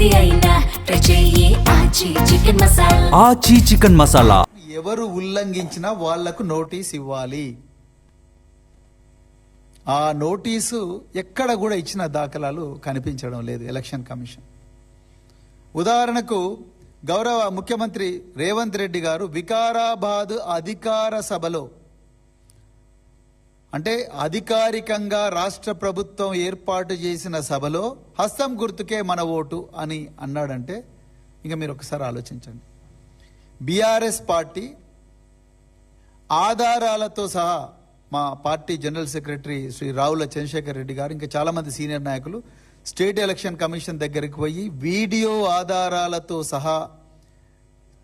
ఏది అయినా ట్రై చెయ్యి ఆచి చికెన్ మసాలా. ఆచి చికెన్ మసాలా. ఎవరు ఉల్లంఘించినా వాళ్లకు నోటీస్ ఇవ్వాలి. ఆ నోటీసు ఎక్కడ కూడా ఇచ్చిన దాఖలాలు కనిపించడం లేదు ఎలక్షన్ కమిషన్. ఉదాహరణకు గౌరవ ముఖ్యమంత్రి రేవంత్ రెడ్డి గారు వికారాబాద్ అధికార సభలో, అంటే అధికారికంగా రాష్ట్ర ప్రభుత్వం ఏర్పాటు చేసిన సభలో హస్తం గుర్తుకే మన ఓటు అని అన్నాడంటే ఇంకా మీరు ఒకసారి ఆలోచించండి. బీఆర్ఎస్ పార్టీ ఆధారాలతో సహా మా party general secretary Shri Ravula Chandrasekhar Reddy గారు ఇంకా చాలా మంది సీనియర్ నాయకులు స్టేట్ ఎలక్షన్ కమిషన్ దగ్గరికి పోయి వీడియో ఆధారాలతో సహా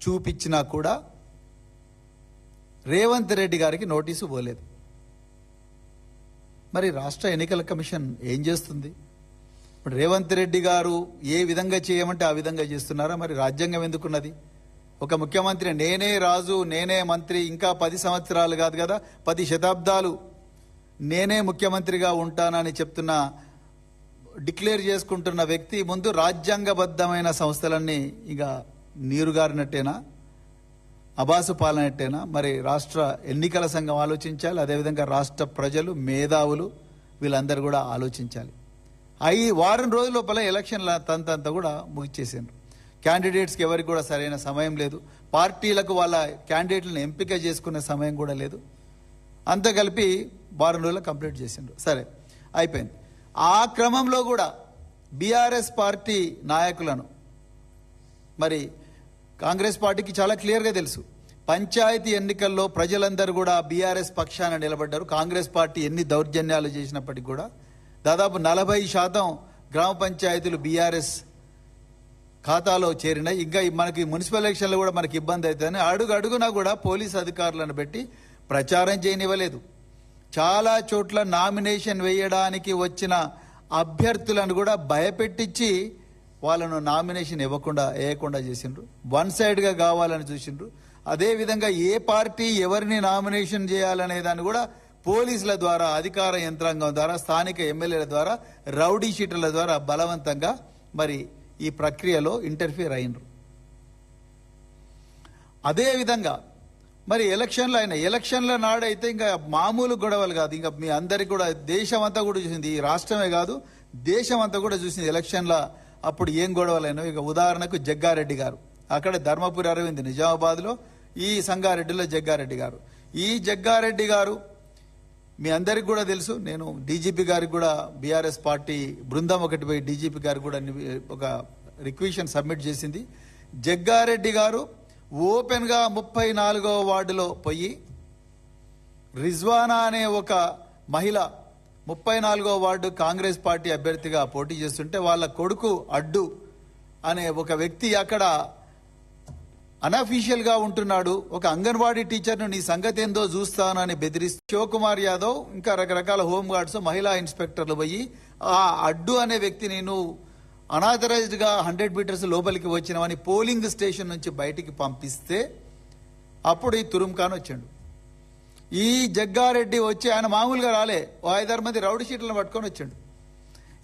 చూపించినా కూడా రేవంత్ రెడ్డి గారికి నోటీసు పోలేదు. మరి రాష్ట్ర ఎన్నికల కమిషన్ ఏం చేస్తుంది? ఇప్పుడు రేవంత్ రెడ్డి గారు ఏ విధంగా చేయమంటే ఆ విధంగా చేస్తున్నారా? మరి రాజ్యాంగం ఎందుకున్నది? ఒక ముఖ్యమంత్రి నేనే రాజు నేనే మంత్రి, ఇంకా 10 సంవత్సరాలు కాదు కదా 10 శతాబ్దాలు నేనే ముఖ్యమంత్రిగా ఉంటానని చెప్తున్న, డిక్లేర్ చేసుకుంటున్న వ్యక్తి ముందు రాజ్యాంగబద్ధమైన సంస్థలన్నీ ఇక నీరుగారినట్టేనా, అబాసు పాలనట్టేనా? మరి రాష్ట్ర ఎన్నికల సంఘం ఆలోచించాలి, అదేవిధంగా రాష్ట్ర ప్రజలు మేధావులు వీళ్ళందరూ కూడా ఆలోచించాలి. వారం రోజుల లోపల ఎలక్షన్ల తంతంతా కూడా ముగిచేసారు. క్యాండిడేట్స్కి ఎవరికి కూడా సరైన సమయం లేదు, పార్టీలకు వాళ్ళ క్యాండిడేట్లను ఎంపిక చేసుకునే సమయం కూడా లేదు. అంతా కలిపి వారం రోజులు కంప్లీట్ చేసిండ్రు. సరే అయిపోయింది. ఆ క్రమంలో కూడా బీఆర్ఎస్ పార్టీ నాయకులను, మరి కాంగ్రెస్ పార్టీకి చాలా క్లియర్గా తెలుసు, పంచాయతీ ఎన్నికల్లో ప్రజలందరూ కూడా బీఆర్ఎస్ పక్షాన నిలబడ్డారు. కాంగ్రెస్ పార్టీ ఎన్ని దౌర్జన్యాలు చేసినప్పటికీ కూడా దాదాపు 40% గ్రామ పంచాయతీలు బీఆర్ఎస్ ఖాతాలో చేరినాయి. ఇంకా మనకి మున్సిపల్ ఎలక్షన్లో కూడా మనకి ఇబ్బంది అవుతుందని అడుగునా కూడా పోలీస్ అధికారులను పెట్టి ప్రచారం చేయనివ్వలేదు. చాలా చోట్ల నామినేషన్ వేయడానికి వచ్చిన అభ్యర్థులను కూడా భయపెట్టించి వాళ్ళను నామినేషన్ వేయకుండా చేసిండ్రు. వన్ సైడ్గా కావాలని చూసిండ్రు. అదేవిధంగా ఏ పార్టీ ఎవరిని నామినేషన్ చేయాలనే దాన్ని కూడా పోలీసుల ద్వారా, అధికార యంత్రాంగం ద్వారా, స్థానిక ఎమ్మెల్యేల ద్వారా, రౌడీ షీటర్ల ద్వారా బలవంతంగా మరి ఈ ప్రక్రియలో ఇంటర్ఫియర్ అయినరు. అదేవిధంగా మరి ఎలక్షన్ల నాడైతే ఇంకా మామూలు గొడవలు కాదు, ఇంకా మీ అందరికి కూడా దేశం అంతా కూడా చూసింది, ఈ రాష్ట్రమే కాదు దేశం అంతా కూడా చూసింది ఎలక్షన్ల అప్పుడు ఏం గొడవలైనా. ఇక ఉదాహరణకు జగ్గారెడ్డి గారు, అక్కడ ధర్మపురి అరవింద్ నిజామాబాద్లో, ఈ సంగారెడ్డిలో జగ్గారెడ్డి గారు. ఈ జగ్గారెడ్డి గారు మీ అందరికి కూడా తెలుసు. నేను డీజీపీ గారికి కూడా బీఆర్ఎస్ పార్టీ బృందం ఒకటి పోయి డీజీపీ గారికి కూడా ఒక రిక్వెషన్ సబ్మిట్ చేసింది. జగ్గారెడ్డి గారు ఓపెన్గా 34వ వార్డులో పోయి రిజ్వానా అనే ఒక మహిళ 34వ వార్డు కాంగ్రెస్ పార్టీ అభ్యర్థిగా పోటీ చేస్తుంటే వాళ్ళ కొడుకు అడ్డు అనే ఒక వ్యక్తి అక్కడ అనఫీషియల్ గా ఉంటున్నాడు. ఒక అంగన్వాడీ టీచర్ను నీ సంగతి ఏందో చూస్తాను అని బెదిరిస్తూ శివకుమార్ యాదవ్ ఇంకా రకరకాల హోంగార్డ్స్, మహిళా ఇన్స్పెక్టర్లు పోయి ఆ అడ్డు అనే వ్యక్తిని నువ్వు అనాథరైజ్డ్ గా 100 మీటర్స్ లోపలికి వచ్చినవని పోలింగ్ స్టేషన్ నుంచి బయటికి పంపిస్తే అప్పుడు ఈ తురుంఖాన్ వచ్చాడు. ఈ జగ్గారెడ్డి వచ్చి ఆయన మామూలుగా రాలే, 5-6 మంది రౌడీ షీటర్లను పట్టుకొని వచ్చాడు.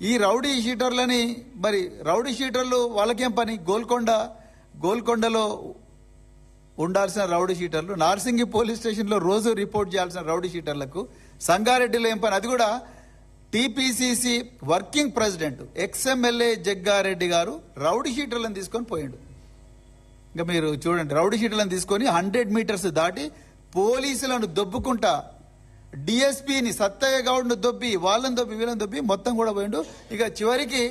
ఈ రౌడీ షీటర్లని, మరి రౌడీ షీటర్లు వాళ్ళకేం పని? గోల్కొండలో ఉండాల్సిన రౌడీ షీటర్లు, నార్సింగి పోలీస్ స్టేషన్లో రోజు రిపోర్ట్ చేయాల్సిన రౌడీ షీటర్లకు సంగారెడ్డిలో ఏం పని? అది కూడా TPCC working president ex MLA Jaggareddy గారు రౌడీ షీటర్లను తీసుకొని పోయిండు. ఇంకా మీరు చూడండి, రౌడీ షీటర్లను తీసుకొని 100 మీటర్స్ దాటి పోలీసులను దొబ్బుకుంటా డిఎస్పీని సత్తయ్య గౌడ్ను దొబ్బి, వాళ్ళని దొబ్బి, వీళ్ళని దొబ్బి మొత్తం కూడా పోయిండు. ఇక చివరికి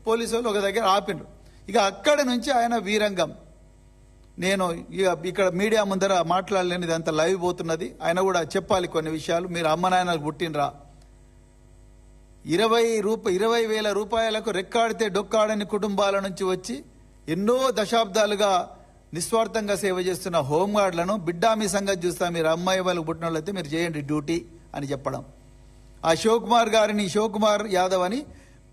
పోలీసు వాళ్ళు ఒక దగ్గర ఆపిండ్రు. ఇక అక్కడి నుంచి ఆయన వీరంగం, నేను ఇక్కడ మీడియా ముందర మాట్లాడలేనిది అంత లైవ్ పోతున్నది, ఆయన కూడా చెప్పాలి కొన్ని విషయాలు. మీరు అమ్మ నాయనకు పుట్టినరా? 20,000 రూపాయలకు రెక్కాడితే డొక్కాడని కుటుంబాల నుంచి వచ్చి ఎన్నో దశాబ్దాలుగా నిస్వార్థంగా సేవ చేస్తున్న హోంగార్డులను బిడ్డా మీ సంగతి చూస్తా, మీరు అమ్మాయి వాళ్ళకు పుట్టిన వాళ్ళైతే మీరు చేయండి డ్యూటీ అని చెప్పడం. ఆ శివకుమార్ యాదవ్ అని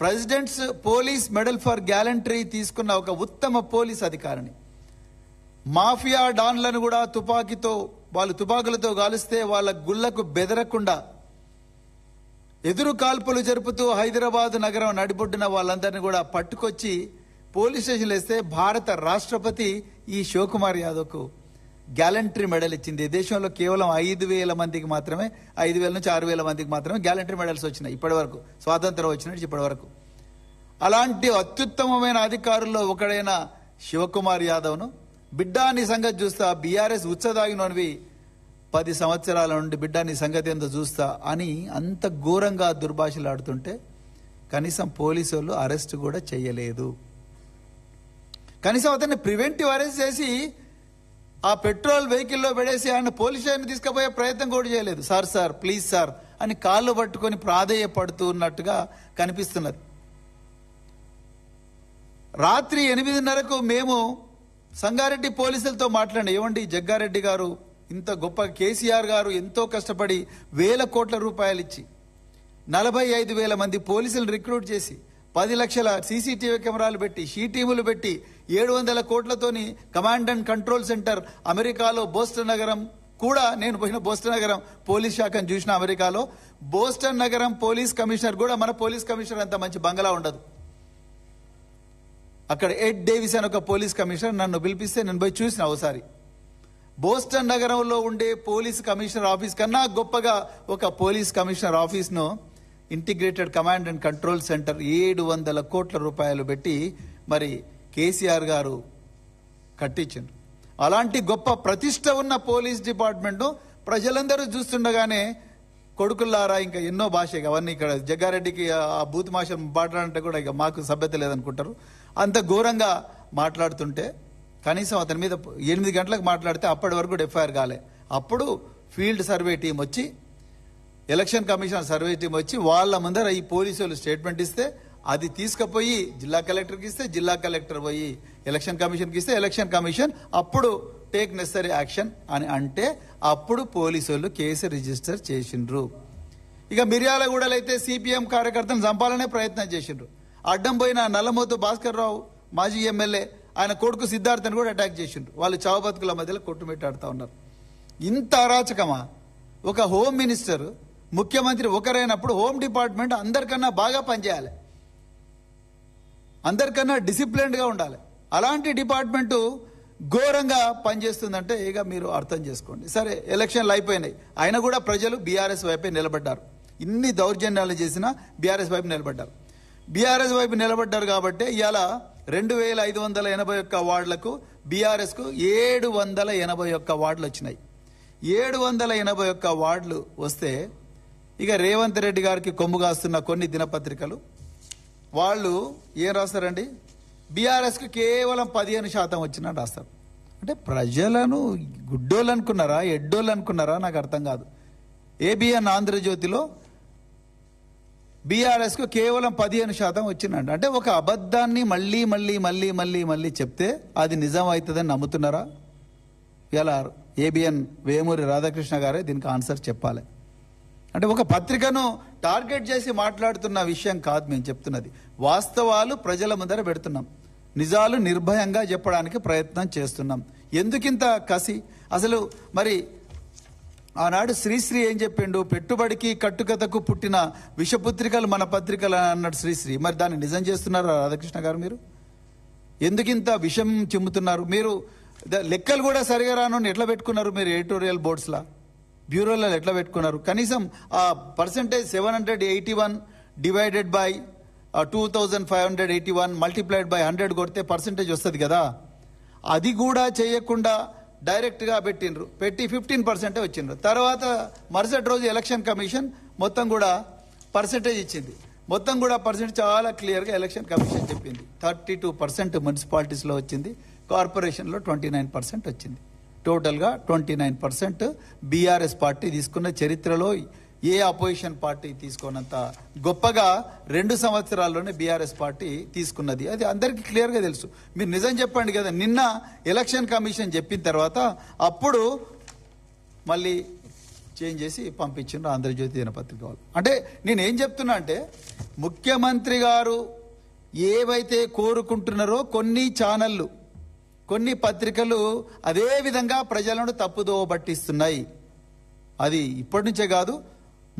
presidents police medal for gallantry తీసుకున్న ఒక ఉత్తమ పోలీస్ అధికారిని, మాఫియా డాన్లను కూడా తుపాకులతో గాలిస్తే వాళ్ళ గుళ్లకు బెదరకుండా ఎదురు కాల్పులు జరుపుతూ హైదరాబాద్ నగరం నడిబొడ్డున వాళ్ళందరినీ కూడా పట్టుకొచ్చి పోలీస్ స్టేషన్లు వేస్తే భారత రాష్ట్రపతి ఈ శివకుమార్ యాదవ్కు గ్యాలంటరీ మెడల్ ఇచ్చింది. దేశంలో కేవలం 5,000 మందికి మాత్రమే, 5,000 నుంచి 6,000 మందికి మాత్రమే గ్యాలంటరీ మెడల్స్ వచ్చినాయి ఇప్పటి వరకు, స్వాతంత్రం వచ్చినట్టు ఇప్పటి వరకు. అలాంటి అత్యుత్తమమైన అధికారుల్లో ఒకడైన శివకుమార్ యాదవ్ను బిడ్డా నీ సంగతి చూస్తా, బీఆర్ఎస్ ఉచ్చదాగినవి 10 సంవత్సరాల నుండి బిడ్డా నీ సంగతి ఏందో చూస్తా అని అంత ఘోరంగా దుర్భాషలాడుతుంటే కనీసం పోలీసు వాళ్ళు అరెస్ట్ కూడా చేయలేదు. కనీసం అతన్ని ప్రివెంటివ్ అరెస్ట్ చేసి ఆ పెట్రోల్ వెహికల్లో పెడేసి ఆయన పోలీస్ స్టేషన్ తీసుకుపోయే ప్రయత్నం కూడా చేయలేదు. సార్ సార్ ప్లీజ్ సార్ అని కాళ్ళు పట్టుకొని ప్రాధేయపడుతున్నట్టుగా కనిపిస్తున్నది. రాత్రి 8:30కు మేము సంగారెడ్డి పోలీసులతో మాట్లాడి, ఏమండి జగ్గారెడ్డి గారు ఇంత గొప్ప కేసీఆర్ గారు ఎంతో కష్టపడి 1,000 కోట్ల రూపాయలు ఇచ్చి 45,000 మంది పోలీసులు రిక్రూట్ చేసి 10 లక్షల సీసీటీవీ కెమెరాలు పెట్టి షీ టీములు పెట్టి 700 కోట్లతోని కమాండ్ అండ్ కంట్రోల్ సెంటర్ అమెరికాలో బోస్టన్ నగరం కూడా, నేను పోయిన బోస్టన్ నగరం పోలీస్ శాఖను చూసిన అమెరికాలో, బోస్టన్ నగరం పోలీస్ కమిషనర్ కూడా మన పోలీస్ కమిషనర్ అంత మంచి బంగళా ఉండదు. అక్కడ ఎడ్ డేవిస్ అని ఒక పోలీస్ కమిషనర్ నన్ను పిలిపిస్తే నేను పోయి చూసిన ఒకసారి. బోస్టన్ నగరంలో ఉండే పోలీస్ కమిషనర్ ఆఫీస్ కన్నా గొప్పగా ఒక పోలీస్ కమిషనర్ ఆఫీస్ను integrated command and control centre 700 కోట్ల రూపాయలు పెట్టి మరి కేసీఆర్ గారు కట్టించారు. అలాంటి గొప్ప ప్రతిష్ట ఉన్న పోలీస్ డిపార్ట్మెంట్ ప్రజలందరూ చూస్తుండగానే కొడుకుల్లారా ఇంకా ఎన్నో భాష, అవన్నీ ఇక్కడ జగ్గారెడ్డికి ఆ బూత్ భాష మాట్లాడంటే కూడా ఇక మాకు సభ్యత లేదనుకుంటారు. అంత ఘోరంగా మాట్లాడుతుంటే కనీసం అతని మీద 8 గంటలకు మాట్లాడితే అప్పటి వరకు ఎఫ్ఐఆర్ కాలే. అప్పుడు ఫీల్డ్ సర్వే టీం వచ్చి, ఎలక్షన్ కమిషన్ సర్వే టీం వచ్చి వాళ్ళ ముందర ఈ పోలీసులు స్టేట్మెంట్ ఇస్తే అది తీసుకుపోయి జిల్లా కలెక్టర్కి ఇస్తే, జిల్లా కలెక్టర్ పోయి ఎలక్షన్ కమిషన్కి ఇస్తే, ఎలక్షన్ కమిషన్ అప్పుడు టేక్ నెసరీ యాక్షన్ అని అంటే అప్పుడు పోలీసులు కేసు రిజిస్టర్ చేసిండ్రు. ఇక మిర్యాలగూడలో అయితే సిపిఎం కార్యకర్తను చంపాలనే ప్రయత్నం చేసిండ్రు. అడ్డం పోయిన నల్లమోతు భాస్కర్ రావు మాజీ ఎమ్మెల్యే, ఆయన కొడుకు సిద్ధార్థని కూడా అటాక్ చేసిండ్రు. వాళ్ళు చావు బతుకుల మధ్యలో కొట్టుమిట్టాడుతూ ఉన్నారు. ఇంత అరాచకమా? ఒక హోమ్ మినిస్టర్, ముఖ్యమంత్రి ఒకరైనప్పుడు హోమ్ డిపార్ట్మెంట్ అందరికన్నా బాగా పనిచేయాలి, అందరికన్నా డిసిప్లిన్డ్గా ఉండాలి. అలాంటి డిపార్ట్మెంటు ఘోరంగా పనిచేస్తుందంటే ఇక మీరు అర్థం చేసుకోండి. సరే, ఎలక్షన్లు అయిపోయినాయి, అయినా కూడా ప్రజలు బీఆర్ఎస్ వైపే నిలబడ్డారు. ఇన్ని దౌర్జన్యాలు చేసినా బీఆర్ఎస్ వైపు నిలబడ్డారు. బీఆర్ఎస్ వైపు నిలబడ్డారు కాబట్టి ఇవాళ 2,581 వార్డులకు బీఆర్ఎస్కు 781 వార్డులు వచ్చినాయి. 781 వార్డులు వస్తే ఇక రేవంత్ రెడ్డి గారికి కొమ్ము కాస్తున్న కొన్ని దినపత్రికలు వాళ్ళు ఏం రాస్తారండి, బీఆర్ఎస్కు కేవలం 15% వచ్చినట్టు రాస్తారు. అంటే ప్రజలను గుడ్డోళ్ళు అనుకున్నారా, ఎడ్డోళ్ళు అనుకున్నారా నాకు అర్థం కాదు. ఏబిఎన్ ఆంధ్రజ్యోతిలో బీఆర్ఎస్కు కేవలం 15% వచ్చిందంట. అంటే ఒక అబద్ధాన్ని మళ్ళీ మళ్ళీ మళ్ళీ మళ్ళీ మళ్ళీ చెప్తే అది నిజం అవుతుందని నమ్ముతున్నారా? ఇలా ఏబిఎన్ వేమూరి రాధాకృష్ణ గారే దీనికి ఆన్సర్ చెప్పాలి. అంటే ఒక పత్రికను టార్గెట్ చేసి మాట్లాడుతున్న విషయం కాదు మేము చెప్తున్నది. వాస్తవాలు ప్రజల ముందర పెడుతున్నాం, నిజాలు నిర్భయంగా చెప్పడానికి ప్రయత్నం చేస్తున్నాం. ఎందుకింత కసి? అసలు మరి ఆనాడు శ్రీశ్రీ ఏం చెప్పిండు, పెట్టుబడికి కట్టుకథకు పుట్టిన విషపుత్రికలు మన పత్రికలు అన్నాడు శ్రీశ్రీ. మరి దాన్ని నిజం చేస్తున్నారా రాధాకృష్ణ గారు? మీరు ఎందుకింత విషం చిమ్ముతున్నారు? మీరు లెక్కలు కూడా సరిగా రాను ఎట్లా పెట్టుకున్నారు? మీరు ఎడిటోరియల్ బోర్డ్స్లా, బ్యూరోలలో ఎట్లా పెట్టుకున్నారు? కనీసం ఆ percentage 781 divided by 2581 multiplied by 100 కొడితే పర్సెంటేజ్ వస్తుంది కదా. అది కూడా చేయకుండా డైరెక్ట్గా పెట్టిండ్రు, పెట్టి 15% వచ్చిండ్రు. తర్వాత మరుసటి రోజు ఎలక్షన్ కమిషన్ మొత్తం కూడా పర్సెంటేజ్ ఇచ్చింది. మొత్తం కూడా పర్సెంటేజ్ చాలా క్లియర్గా ఎలక్షన్ కమిషన్ చెప్పింది. 32% మున్సిపాలిటీస్లో వచ్చింది, కార్పొరేషన్లో 29% వచ్చింది. టోటల్గా 29% బీఆర్ఎస్ పార్టీ తీసుకున్న చరిత్రలో ఏ అపోజిషన్ పార్టీ తీసుకున్నంత గొప్పగా 2 సంవత్సరాల్లోనే బీఆర్ఎస్ పార్టీ తీసుకున్నది. అది అందరికీ క్లియర్గా తెలుసు. మీరు నిజం చెప్పండి కదా. నిన్న ఎలక్షన్ కమిషన్ చెప్పిన తర్వాత అప్పుడు మళ్ళీ చేంజ్ చేసి పంపించిండ్రు ఆంధ్రజ్యోతి దినపత్రిక వాళ్ళు. అంటే నేను ఏం చెప్తున్నా అంటే, ముఖ్యమంత్రి గారు ఏవైతే కోరుకుంటున్నారో కొన్ని ఛానళ్ళు, కొన్ని పత్రికలు అదే విధంగా ప్రజలను తప్పుదోవ పట్టిస్తున్నాయి. అది ఇప్పటి నుంచే కాదు,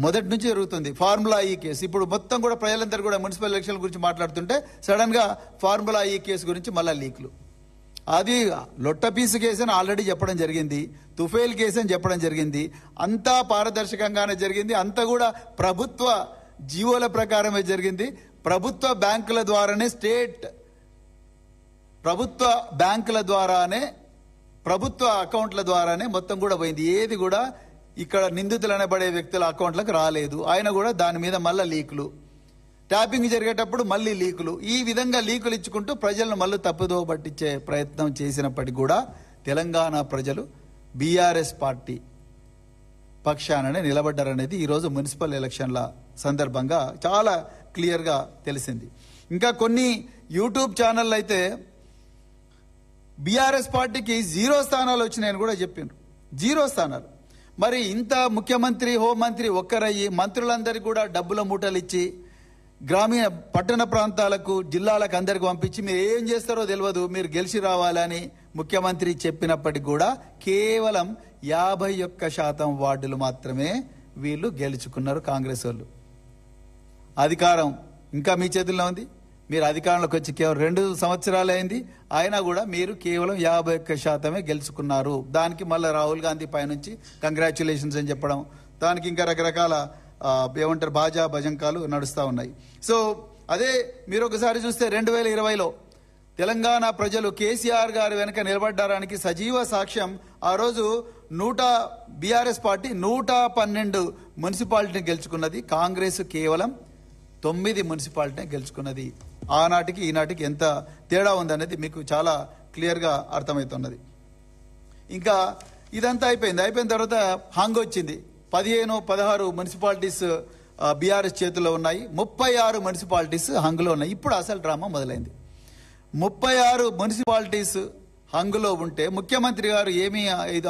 మొదటి నుంచి జరుగుతుంది. ఫార్ములా ఈ కేసు ఇప్పుడు మొత్తం కూడా ప్రజలందరూ కూడా మున్సిపల్ ఎలక్షన్ గురించి మాట్లాడుతుంటే సడన్ గా ఫార్ములా ఈ కేసు గురించి మళ్ళా లీక్లు. అది లొట్టపీసు కేసు అని ఆల్రెడీ చెప్పడం జరిగింది, తుఫేల్ కేసు అని చెప్పడం జరిగింది. అంతా పారదర్శకంగానే జరిగింది, అంతా కూడా ప్రభుత్వ జీవోల ప్రకారమే జరిగింది. ప్రభుత్వ బ్యాంకుల ద్వారానే ప్రభుత్వ బ్యాంకుల ద్వారానే ప్రభుత్వ అకౌంట్ల ద్వారానే మొత్తం కూడా పోయింది. ఏది కూడా ఇక్కడ నిందితులు అనబడే వ్యక్తుల అకౌంట్లకు రాలేదు. ఆయన కూడా దాని మీద మళ్ళీ లీకులు, ట్యాపింగ్ జరిగేటప్పుడు మళ్ళీ లీకులు, ఈ విధంగా లీకులు ఇచ్చుకుంటూ ప్రజలను మళ్ళీ తప్పుదో పట్టించే ప్రయత్నం చేసినప్పటికీ కూడా తెలంగాణ ప్రజలు బీఆర్ఎస్ పార్టీ పక్షాననే నిలబడ్డారనేది ఈరోజు మున్సిపల్ ఎలక్షన్ల సందర్భంగా చాలా క్లియర్గా తెలిసింది. ఇంకా కొన్ని యూట్యూబ్ ఛానళ్ళు అయితే బీఆర్ఎస్ పార్టీకి 0 స్థానాలు వచ్చినాయని కూడా చెప్పిండ్రు. 0 స్థానాలు. మరి ఇంత ముఖ్యమంత్రి హోంమంత్రి ఒక్కరయ్యి మంత్రులందరికీ కూడా డబ్బుల మూటలు ఇచ్చి గ్రామీణ పట్టణ ప్రాంతాలకు జిల్లాలకు అందరికి పంపించి మీరు ఏం చేస్తారో తెలియదు, మీరు గెలిచి రావాలని ముఖ్యమంత్రి చెప్పినప్పటికీ కూడా కేవలం 51% వార్డులు మాత్రమే వీళ్ళు గెలుచుకున్నారు. కాంగ్రెస్ వాళ్ళు అధికారం ఇంకా మీ చేతుల్లో ఉంది. మీరు అధికారంలోకి వచ్చి కేవలం 2 సంవత్సరాలు అయింది, అయినా కూడా మీరు కేవలం 51% గెలుచుకున్నారు. దానికి మళ్ళీ రాహుల్ గాంధీ పైనుంచి కంగ్రాచ్యులేషన్స్ అని చెప్పడం, దానికి ఇంకా రకరకాల ఏమంటారు బాజా భజంకాలు నడుస్తూ ఉన్నాయి. సో అదే మీరు ఒకసారి చూస్తే 2020లో తెలంగాణ ప్రజలు కేసీఆర్ గారి వెనక నిలబడ్డానికి సజీవ సాక్ష్యం. ఆ రోజు బీఆర్ఎస్ పార్టీ 112 మున్సిపాలిటీని గెలుచుకున్నది, కాంగ్రెస్ కేవలం 9 మున్సిపాలిటీని గెలుచుకున్నది. ఆనాటికి ఈనాటికి ఎంత తేడా ఉందనేది మీకు చాలా క్లియర్గా అర్థమవుతున్నది. ఇంకా ఇదంతా అయిపోయిన తర్వాత హంగ్ వచ్చింది. 15-16 మున్సిపాలిటీస్ బీఆర్ఎస్ చేతుల్లో ఉన్నాయి, 36 మున్సిపాలిటీస్ హంగులో ఉన్నాయి. ఇప్పుడు అసలు డ్రామా మొదలైంది. 36 మున్సిపాలిటీస్ హంగులో ఉంటే ముఖ్యమంత్రి గారు ఏమి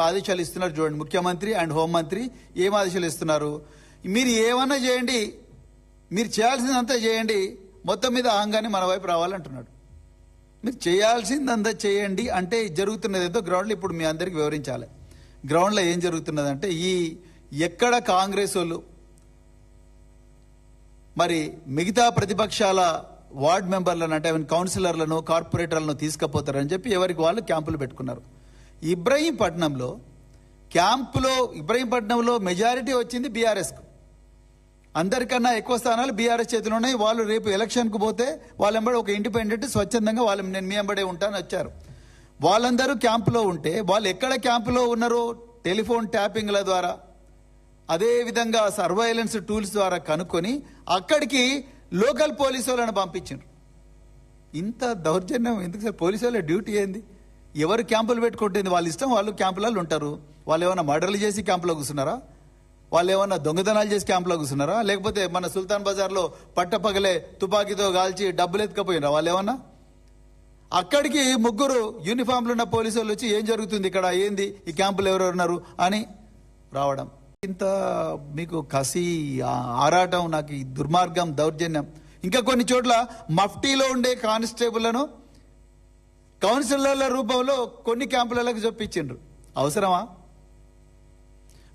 ఆదేశాలు ఇస్తున్నారు చూడండి. ముఖ్యమంత్రి అండ్ హోంమంత్రి ఏం ఆదేశాలు ఇస్తున్నారు, మీరు ఏమన్నా చేయండి, మీరు చేయాల్సిందంతా చేయండి, మొత్తం మీద హంగాన్ని మన వైపు రావాలంటున్నాడు. మీరు చేయాల్సిందంతా చేయండి అంటే జరుగుతున్నది ఏదో గ్రౌండ్లో ఇప్పుడు మీ అందరికి వివరించాలి. గ్రౌండ్లో ఏం జరుగుతున్నదంటే ఎక్కడ కాంగ్రెస్ వాళ్ళు మరి మిగతా ప్రతిపక్షాల వార్డ్ మెంబర్లను అంటే కౌన్సిలర్లను కార్పొరేటర్లను తీసుకుపోతారని చెప్పి ఎవరికి వాళ్ళు క్యాంపులు పెట్టుకున్నారు. ఇబ్రహీంపట్నంలో మెజారిటీ వచ్చింది బీఆర్ఎస్కు. అందరికన్నా ఎక్కువ స్థానాలు బీఆర్ఎస్ చేతిలో ఉన్నాయి. వాళ్ళు రేపు ఎలక్షన్కు పోతే వాళ్ళెంబడి ఒక ఇండిపెండెంట్ స్వచ్ఛందంగా నేను మీ వెంబడే ఉంటానని వచ్చారు. వాళ్ళందరూ క్యాంపులో ఉంటే వాళ్ళు ఎక్కడ క్యాంపులో ఉన్నారో టెలిఫోన్ ట్యాపింగ్ల ద్వారా అదేవిధంగా సర్వైలెన్స్ టూల్స్ ద్వారా కనుక్కొని అక్కడికి లోకల్ పోలీసు వాళ్ళని పంపించారు. ఇంత దౌర్జన్యం ఎందుకు సార్? పోలీసు వాళ్ళ డ్యూటీ ఏంది? ఎవరు క్యాంపులు పెట్టుకుంటుంది వాళ్ళ ఇష్టం, వాళ్ళు క్యాంపులలో ఉంటారు. వాళ్ళు ఏమైనా మర్డర్లు చేసి క్యాంపులో కూర్చున్నారా? వాళ్ళు ఏమన్నా దొంగతనాలు చేసి క్యాంపులో కూర్చున్నారా? లేకపోతే మన సుల్తాన్ బజార్లో పట్టపగలే తుపాకీతో కాల్చి డబ్బులు ఎత్తుకపోయినారా వాళ్ళు ఏమన్నా? అక్కడికి 3 యూనిఫామ్లు ఉన్న పోలీసు వాళ్ళు వచ్చి ఏం జరుగుతుంది ఇక్కడ, ఏంది ఈ క్యాంపులు ఎవరెవరున్నారు అని రావడం. ఇంత మీకు కసి ఆరాటం, నాకు ఈ దుర్మార్గం దౌర్జన్యం. ఇంకా కొన్ని చోట్ల మఫ్టీలో ఉండే కానిస్టేబుల్లను కౌన్సిలర్ల రూపంలో కొన్ని క్యాంపులకు చొప్పించిండ్రు. అవసరమా?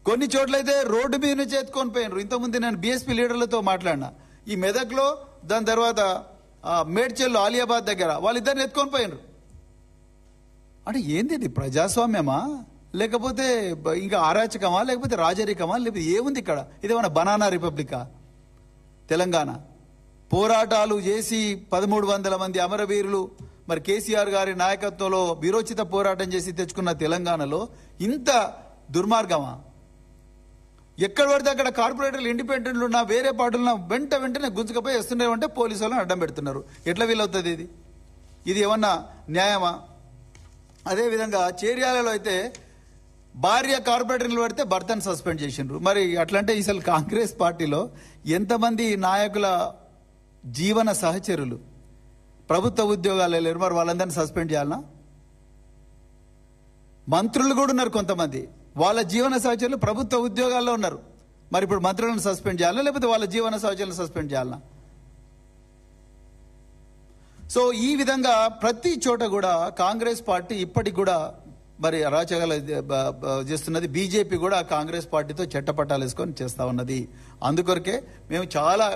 కొన్ని చోట్లయితే రోడ్డు మీద నుంచి ఎత్తుకొని పోయినరు. ఇంతకుముందు నేను బీఎస్పీ లీడర్లతో మాట్లాడినా. ఈ మెదక్లో, దాని తర్వాత మేడ్చల్లో ఆలియాబాద్ దగ్గర వాళ్ళిద్దరిని ఎత్తుకొని పోయినరు. అంటే ఏంది ఇది? ప్రజాస్వామ్యమా లేకపోతే ఇంకా అరాచకమా లేకపోతే రాజరికమా లేకపోతే ఏముంది ఇక్కడ? ఇదేమన్నా బనానా రిపబ్లికా? తెలంగాణ పోరాటాలు చేసి 1300 మంది అమరవీరులు మరి కేసీఆర్ గారి నాయకత్వంలో వీరోచిత పోరాటం చేసి తెచ్చుకున్న తెలంగాణలో ఇంత దుర్మార్గమా? ఎక్కడ పడితే అక్కడ కార్పొరేటర్లు ఇండిపెండెంట్లు ఉన్నా వేరే పార్టీలున్నా వెంటనే గుంజుకపోయి వస్తున్నాయంటే పోలీసు వాళ్ళని అడ్డం పెడుతున్నారు. ఎట్లా వీలవుతుంది ఇది ఏమన్నా న్యాయమా? అదేవిధంగా చేర్యాలలో అయితే భార్య కార్పొరేటర్లు పడితే భర్తను సస్పెండ్ చేసిండ్రు. మరి అట్లంటే అసలు కాంగ్రెస్ పార్టీలో ఎంతమంది నాయకుల జీవన సహచరులు ప్రభుత్వ ఉద్యోగాలు లేరు, మరి వాళ్ళందరినీ సస్పెండ్ చేయాలనా? మంత్రులు కూడా ఉన్నారు కొంతమంది, వాళ్ళ జీవన సహచరులు ప్రభుత్వ ఉద్యోగాల్లో ఉన్నారు. మరి ఇప్పుడు మంత్రులను సస్పెండ్ చేయాలా లేకపోతే వాళ్ళ జీవన సహచరులను సస్పెండ్ చేయాలనా? సో ఈ విధంగా ప్రతి చోట కూడా కాంగ్రెస్ పార్టీ ఇప్పటికి కూడా మరి అరాచకాలు చేస్తున్నది. బీజేపీ కూడా కాంగ్రెస్ పార్టీతో చెట్టపట్టాలు వేసుకొని చేస్తా ఉన్నది. అందుకొరకే మేము చాలా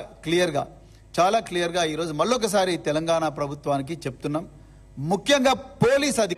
క్లియర్గా ఈరోజు మళ్ళొకసారి తెలంగాణ ప్రభుత్వానికి చెప్తున్నాం. ముఖ్యంగా పోలీస్